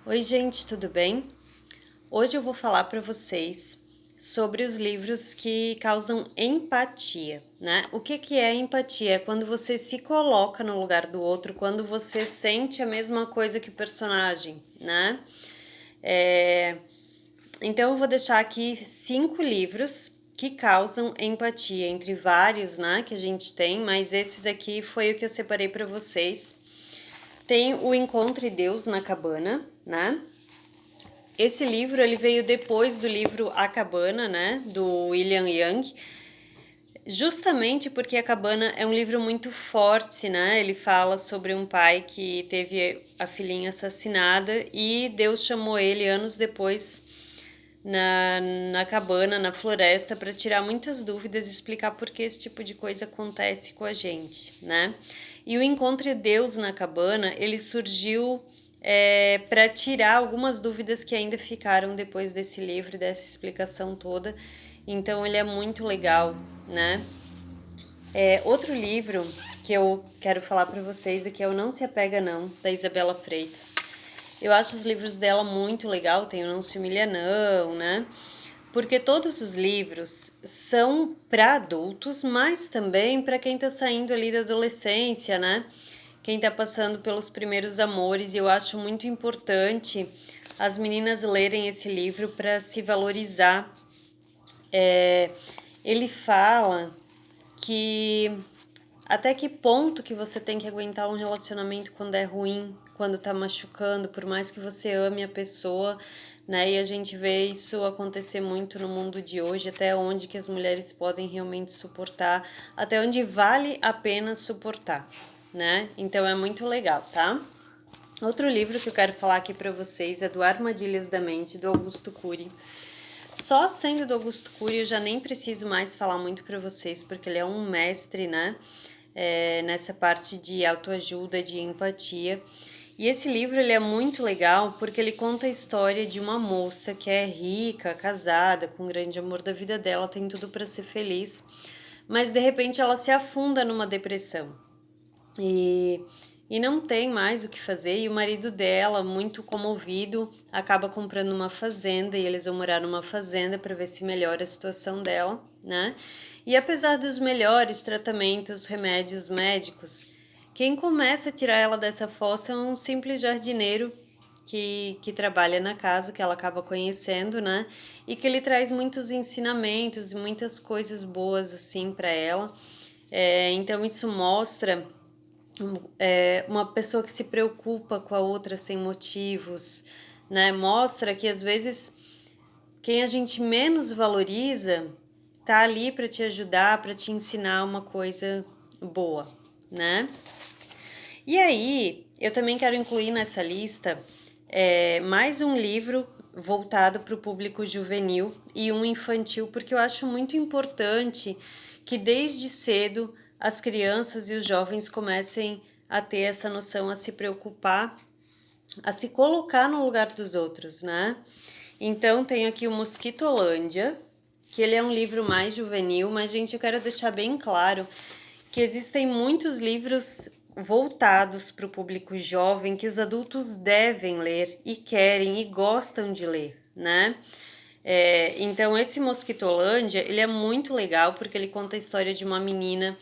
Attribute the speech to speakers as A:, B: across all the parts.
A: Oi, gente, tudo bem? Hoje eu vou falar para vocês sobre os livros que causam empatia, né? O que é empatia? É quando você se coloca no lugar do outro, quando você sente a mesma coisa que o personagem, né? Então eu vou deixar aqui 5 livros que causam empatia, entre vários, né, que a gente tem, mas esses aqui foi o que eu separei para vocês. Tem o Encontre Deus na Cabana, né? Esse livro ele veio depois do livro A Cabana, né, do William Young, justamente porque A Cabana é um livro muito forte, né? Ele fala sobre um pai que teve a filhinha assassinada e Deus chamou ele anos depois na cabana, na floresta, para tirar muitas dúvidas e explicar por que esse tipo de coisa acontece com a gente, né? E o Encontre Deus na Cabana, ele surgiu para tirar algumas dúvidas que ainda ficaram depois desse livro, dessa explicação toda. Então ele é muito legal, né? Outro livro que eu quero falar para vocês é que é o Não Se Apega Não, da Isabela Freitas. Eu acho os livros dela muito legal, tem o Não Se Humilha Não, né? Porque todos os livros são para adultos, mas também para quem está saindo ali da adolescência, né? Quem está passando pelos primeiros amores. E eu acho muito importante as meninas lerem esse livro para se valorizar. Ele fala que até que ponto que você tem que aguentar um relacionamento quando é ruim, quando tá machucando, por mais que você ame a pessoa, né? E a gente vê isso acontecer muito no mundo de hoje, até onde que as mulheres podem realmente suportar, até onde vale a pena suportar, né? Então é muito legal, tá? Outro livro que eu quero falar aqui para vocês é do Armadilhas da Mente, do Augusto Cury. Só sendo do Augusto Cury eu já nem preciso mais falar muito para vocês, porque ele é um mestre, né? Nessa parte de autoajuda, de empatia. E esse livro ele é muito legal porque ele conta a história de uma moça que é rica, casada, com o grande amor da vida dela, tem tudo para ser feliz, mas de repente ela se afunda numa depressão. E não tem mais o que fazer, e o marido dela, muito comovido, acaba comprando uma fazenda e eles vão morar numa fazenda para ver se melhora a situação dela, né? E apesar dos melhores tratamentos, remédios médicos, quem começa a tirar ela dessa fossa é um simples jardineiro que trabalha na casa, que ela acaba conhecendo, né? E que ele traz muitos ensinamentos e muitas coisas boas, assim, para ela. Então isso mostra uma pessoa que se preocupa com a outra sem motivos, né? Mostra que às vezes quem a gente menos valoriza tá ali para te ajudar, para te ensinar uma coisa boa, né? E aí, eu também quero incluir nessa lista mais um livro voltado para o público juvenil e um infantil, porque eu acho muito importante que desde cedo as crianças e os jovens comecem a ter essa noção, a se preocupar, a se colocar no lugar dos outros, né? Então, tenho aqui o Mosquitolândia, que ele é um livro mais juvenil, mas, gente, eu quero deixar bem claro que existem muitos livros voltados para o público jovem que os adultos devem ler e querem e gostam de ler, né? Então, esse Mosquitolândia, ele é muito legal porque ele conta a história de uma menina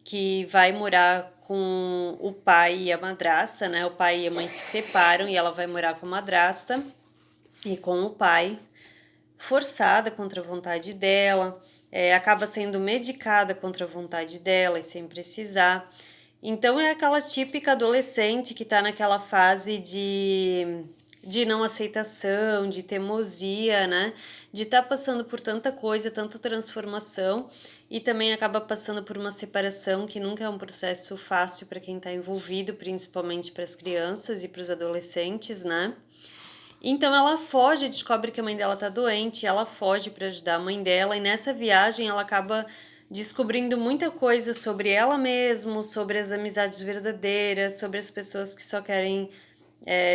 A: que vai morar com o pai e a madrasta, né? O pai e a mãe se separam e ela vai morar com a madrasta e com o pai, forçada contra a vontade dela, acaba sendo medicada contra a vontade dela e sem precisar. Então é aquela típica adolescente que está naquela fase de não aceitação, de teimosia, né? De estar passando por tanta coisa, tanta transformação e também acaba passando por uma separação que nunca é um processo fácil para quem está envolvido, principalmente para as crianças e para os adolescentes, né? Então ela foge, descobre que a mãe dela tá doente, ela foge para ajudar a mãe dela e nessa viagem ela acaba descobrindo muita coisa sobre ela mesma, sobre as amizades verdadeiras, sobre as pessoas que só querem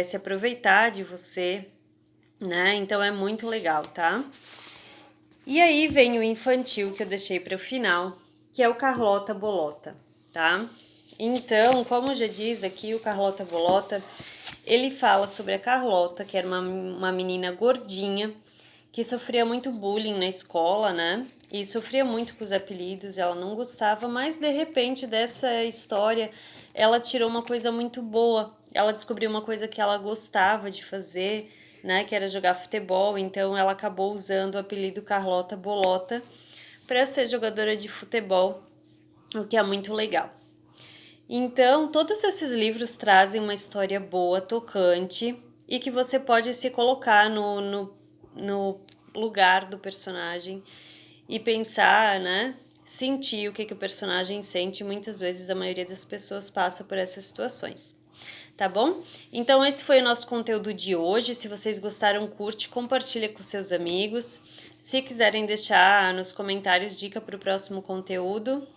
A: se aproveitar de você, né? Então é muito legal, tá? E aí vem o infantil que eu deixei para o final, que é o Carlota Bolota, tá? Então, como já diz aqui, o Carlota Bolota, Ele fala sobre a Carlota, que era uma menina gordinha, que sofria muito bullying na escola, né? E sofria muito com os apelidos, ela não gostava, mas de repente dessa história ela tirou uma coisa muito boa. Ela descobriu uma coisa que ela gostava de fazer, né? Que era jogar futebol, então ela acabou usando o apelido Carlota Bolota para ser jogadora de futebol, o que é muito legal. Então, todos esses livros trazem uma história boa, tocante, e que você pode se colocar no lugar do personagem e pensar, né? Sentir o que o personagem sente. Muitas vezes a maioria das pessoas passa por essas situações. Tá bom? Então esse foi o nosso conteúdo de hoje. Se vocês gostaram, curte, compartilha com seus amigos. Se quiserem deixar nos comentários dica para o próximo conteúdo,